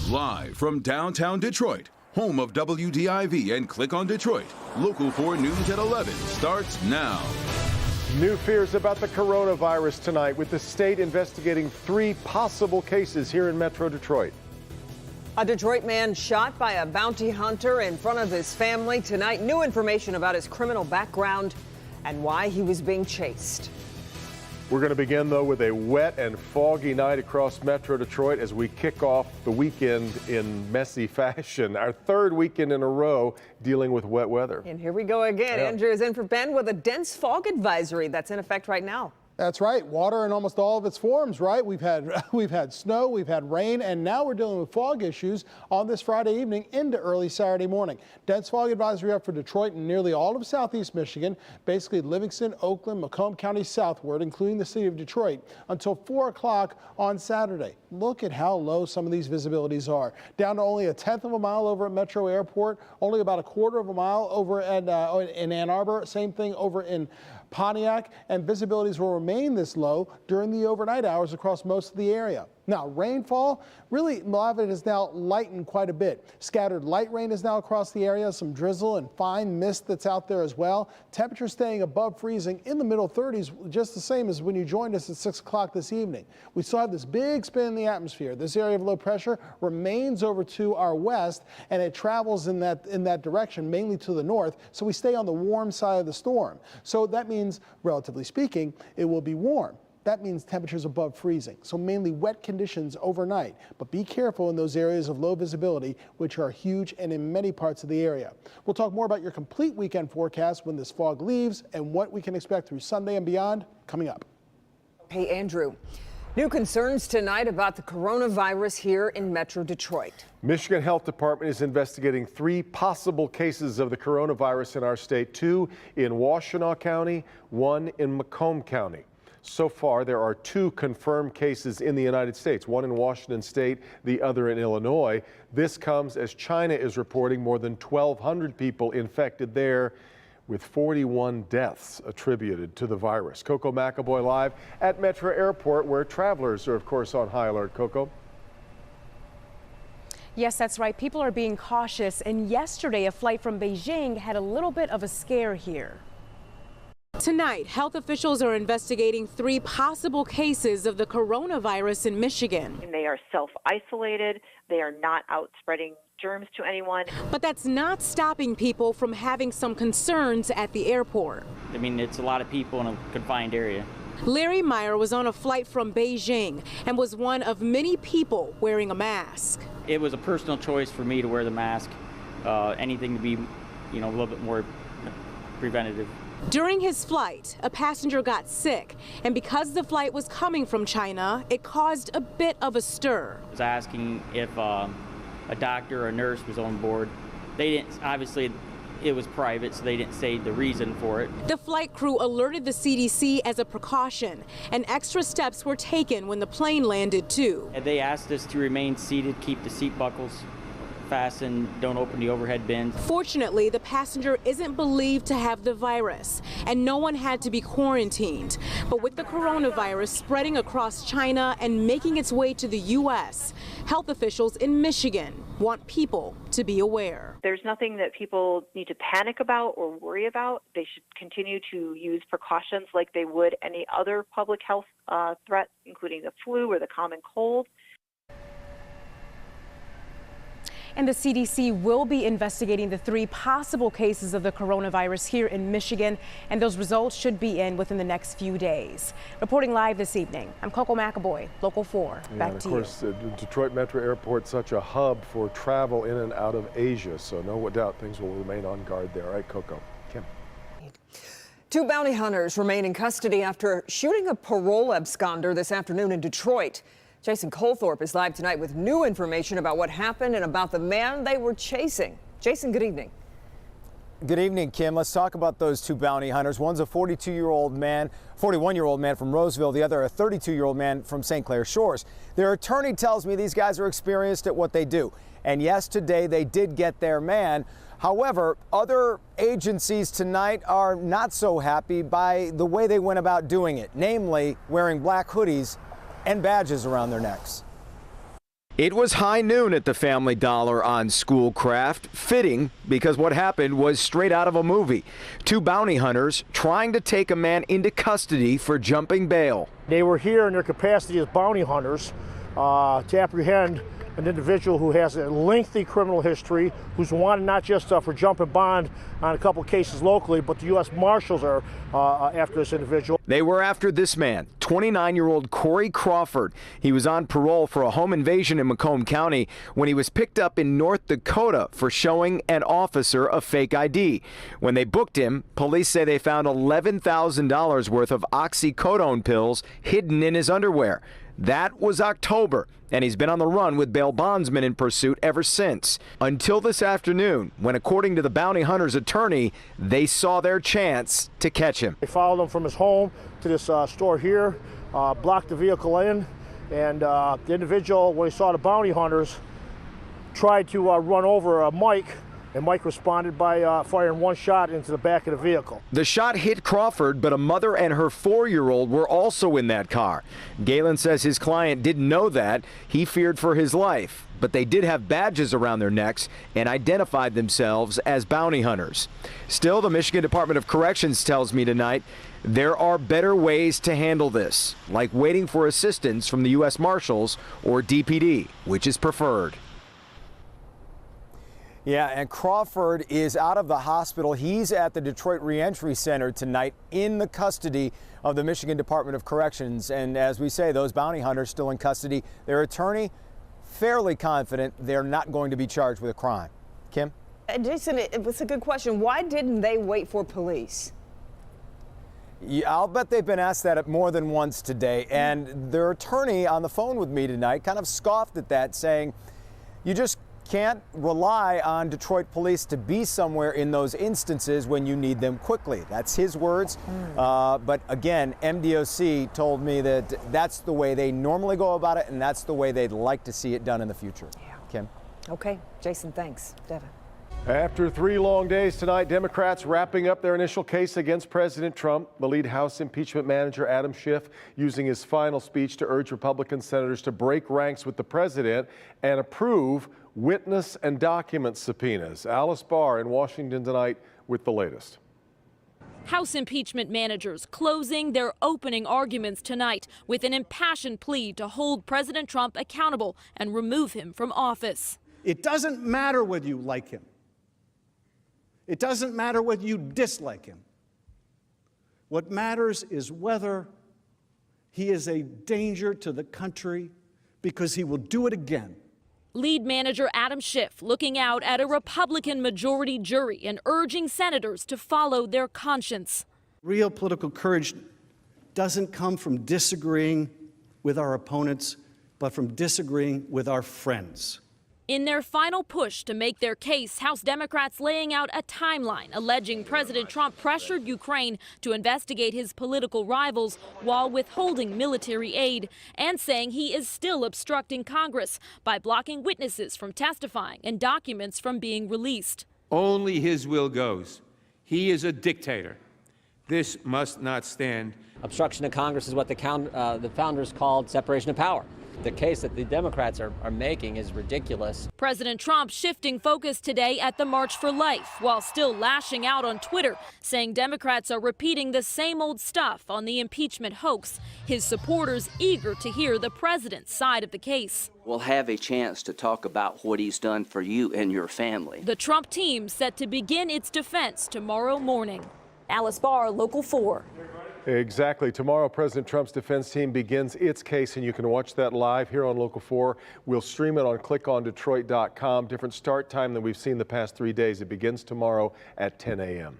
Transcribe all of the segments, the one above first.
Live from downtown Detroit, home of WDIV and Click on Detroit, Local 4 News at 11 starts now. New fears about the coronavirus tonight, with the state investigating 3 possible cases here in Metro Detroit. A Detroit man shot by a bounty hunter in front of his family tonight. New information about his criminal background and why he was being chased. We're going to begin, though, with a wet and foggy night across Metro Detroit as we kick off the weekend in messy fashion. Our 3rd weekend in a row dealing with wet weather. And here we go again. Yeah. Andrew is in for Ben with a dense fog advisory that's in effect right now. That's right. Water in almost all of its forms, right? We've had snow, we've had rain, and now we're dealing with fog issues on this Friday evening into early Saturday morning. Dense fog advisory up for Detroit and nearly all of southeast Michigan, basically Livingston, Oakland, Macomb County southward, including the city of Detroit, until 4 o'clock on Saturday. Look at how low some of these visibilities are. Down to only 1/10 of a mile over at Metro Airport, only about 1/4 of a mile over at, in Ann Arbor, same thing over in Pontiac, and visibilities will remain this low during the overnight hours across most of the area. Now, rainfall, really, a lot of it has now lightened quite a bit. Scattered light rain is now across the area, some drizzle and fine mist that's out there as well. Temperatures staying above freezing in the middle 30s, just the same as when you joined us at 6 o'clock this evening. We still have this big spin in the atmosphere. This area of low pressure remains over to our west, and it travels in that direction, mainly to the north, so we stay on the warm side of the storm. So that means, relatively speaking, it will be warm. That means temperatures above freezing, so mainly wet conditions overnight. But be careful in those areas of low visibility, which are huge and in many parts of the area. We'll talk more about your complete weekend forecast when this fog leaves and what we can expect through Sunday and beyond coming up. Hey, Andrew. New concerns tonight about the coronavirus here in Metro Detroit. Michigan Health Department is investigating 3 possible cases of the coronavirus in our state, 2 in Washtenaw County, 1 in Macomb County. So far, there are 2 confirmed cases in the United States, 1 in Washington State, the other in Illinois. This comes as China is reporting more than 1,200 people infected there, with 41 deaths attributed to the virus. Coco McAvoy live at Metro Airport, where travelers are, of course, on high alert. Coco? Yes, that's right. People are being cautious. And yesterday, a flight from Beijing had a little bit of a scare here. Tonight, health officials are investigating 3 possible cases of the coronavirus in Michigan. They are self-isolated. They are not out spreading germs to anyone. But that's not stopping people from having some concerns at the airport. I mean, it's a lot of people in a confined area. Larry Meyer was on a flight from Beijing and was one of many people wearing a mask. It was a personal choice for me to wear the mask, anything to be, a little bit more preventative. During his flight, a passenger got sick, and because the flight was coming from China, it caused a bit of a stir. I was asking if a doctor or a nurse was on board. They didn't, obviously it was private, so they didn't say the reason for it. The flight crew alerted the CDC as a precaution, and extra steps were taken when the plane landed too. And they asked us to remain seated, keep the seat buckles fastened, don't open the overhead bins. Fortunately, the passenger isn't believed to have the virus, and no one had to be quarantined. But with the coronavirus spreading across China and making its way to the U.S., health officials in Michigan want people to be aware. There's nothing that people need to panic about or worry about. They should continue to use precautions like they would any other public health threat, including the flu or the common cold. And the CDC will be investigating the 3 possible cases of the coronavirus here in Michigan, and those results should be in within the next few days. Reporting live this evening, I'm Coco McAvoy, Local 4. Back to you. Of course, Detroit Metro Airport, such a hub for travel in and out of Asia, so no doubt things will remain on guard there. All right, Coco. Kim. 2 bounty hunters remain in custody after shooting a parole absconder this afternoon in Detroit. Jason Colthorpe is live tonight with new information about what happened and about the man they were chasing. Jason, good evening. Good evening, Kim. Let's talk about those 2 bounty hunters. One's a 41-year-old man from Roseville. The other, a 32-year-old man from St. Clair Shores. Their attorney tells me these guys are experienced at what they do. And yes, today they did get their man. However, other agencies tonight are not so happy by the way they went about doing it, namely wearing black hoodies and badges around their necks. It was high noon at the Family Dollar on Schoolcraft, fitting because what happened was straight out of a movie. Two bounty hunters trying to take a man into custody for jumping bail. They were here in their capacity as bounty hunters to apprehend an individual who has a lengthy criminal history, who's wanted not just for jumping bond on a couple cases locally, but the U.S. Marshals are after this individual. They were after this man, 29-year-old Corey Crawford. He was on parole for a home invasion in Macomb County when he was picked up in North Dakota for showing an officer a fake ID. When they booked him, police say they found $11,000 worth of oxycodone pills hidden in his underwear. That was October, and he's been on the run with bail bondsmen in pursuit ever since. Until this afternoon, when, according to the bounty hunter's attorney, they saw their chance to catch him. They followed him from his home to this store here, blocked the vehicle in, and the individual, when he saw the bounty hunters, tried to run over Mike. And Mike responded by firing one shot into the back of the vehicle. The shot hit Crawford, but a mother and her 4-year-old were also in that car. Galen says his client didn't know that. He feared for his life, but they did have badges around their necks and identified themselves as bounty hunters. Still, the Michigan Department of Corrections tells me tonight there are better ways to handle this, like waiting for assistance from the U.S. Marshals or DPD, which is preferred. Yeah, and Crawford is out of the hospital. He's at the Detroit Reentry Center tonight in the custody of the Michigan Department of Corrections. And as we say, those bounty hunters still in custody. Their attorney fairly confident they're not going to be charged with a crime. Kim? Jason, it was a good question. Why didn't they wait for police? Yeah, I'll bet they've been asked that more than once today. And their attorney on the phone with me tonight kind of scoffed at that, saying, you just can't rely on Detroit police to be somewhere in those instances when you need them quickly. That's his words. But again, MDOC told me that that's the way they normally go about it, and that's the way they'd like to see it done in the future. Yeah. Kim? Okay, Jason, thanks. Devin. After 3 long days tonight, Democrats wrapping up their initial case against President Trump. The lead House impeachment manager, Adam Schiff, using his final speech to urge Republican senators to break ranks with the president and approve witness and document subpoenas. Alice Barr in Washington tonight with the latest. House impeachment managers closing their opening arguments tonight with an impassioned plea to hold President Trump accountable and remove him from office. It doesn't matter whether you like him. It doesn't matter whether you dislike him. What matters is whether he is a danger to the country, because he will do it again. Lead manager Adam Schiff looking out at a Republican majority jury and urging senators to follow their conscience. Real political courage doesn't come from disagreeing with our opponents, but from disagreeing with our friends. In their final push to make their case, House Democrats laying out a timeline alleging President Trump pressured Ukraine to investigate his political rivals while withholding military aid, and saying he is still obstructing Congress by blocking witnesses from testifying and documents from being released. Only his will goes. He is a dictator. This must not stand. Obstruction of Congress is what the founders called separation of power. The case that the Democrats are making is ridiculous. President Trump shifting focus today at the March for Life, while still lashing out on Twitter, saying Democrats are repeating the same old stuff on the impeachment hoax. His supporters eager to hear the president's side of the case. We'll have a chance to talk about what he's done for you and your family. The Trump team set to begin its defense tomorrow morning. Alice Barr, Local 4. Exactly. Tomorrow, President Trump's defense team begins its case, and you can watch that live here on Local 4. We'll stream it on clickondetroit.com. Different start time than we've seen the past 3 days. It begins tomorrow at 10 a.m.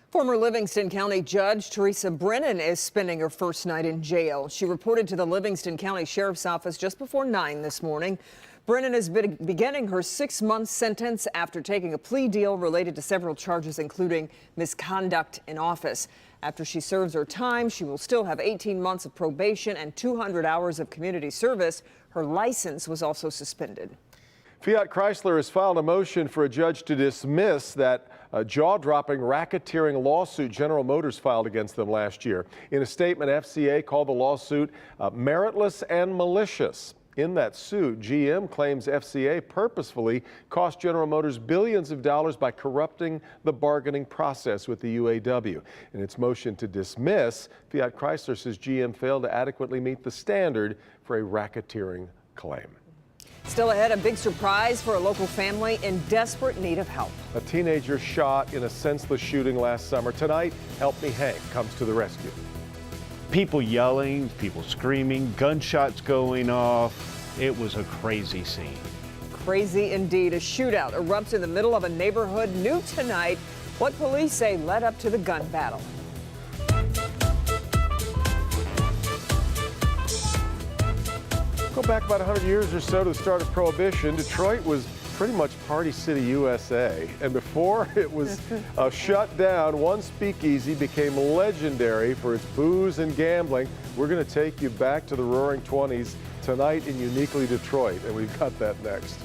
Former Livingston County Judge Teresa Brennan is spending her first night in jail. She reported to the Livingston County Sheriff's Office just before 9 this morning. Brennan is beginning her 6-month sentence after taking a plea deal related to several charges, including misconduct in office. After she serves her time, she will still have 18 months of probation and 200 hours of community service. Her license was also suspended. Fiat Chrysler has filed a motion for a judge to dismiss that jaw-dropping racketeering lawsuit General Motors filed against them last year. In a statement, FCA called the lawsuit meritless and malicious. In that suit, GM claims FCA purposefully cost General Motors billions of dollars by corrupting the bargaining process with the UAW. In its motion to dismiss, Fiat Chrysler says GM failed to adequately meet the standard for a racketeering claim. Still ahead, a big surprise for a local family in desperate need of help. A teenager shot in a senseless shooting last summer. Tonight, Help Me Hank comes to the rescue. People yelling, people screaming, gunshots going off. It was a crazy scene. Crazy indeed. A shootout erupts in the middle of a neighborhood. New tonight, what police say led up to the gun battle. Go back about 100 years or so to the start of Prohibition. Detroit was pretty much Party City, USA. And before it was shut down, one speakeasy became legendary for its booze and gambling. We're going to take you back to the Roaring 20s tonight in uniquely Detroit, and we've got that next.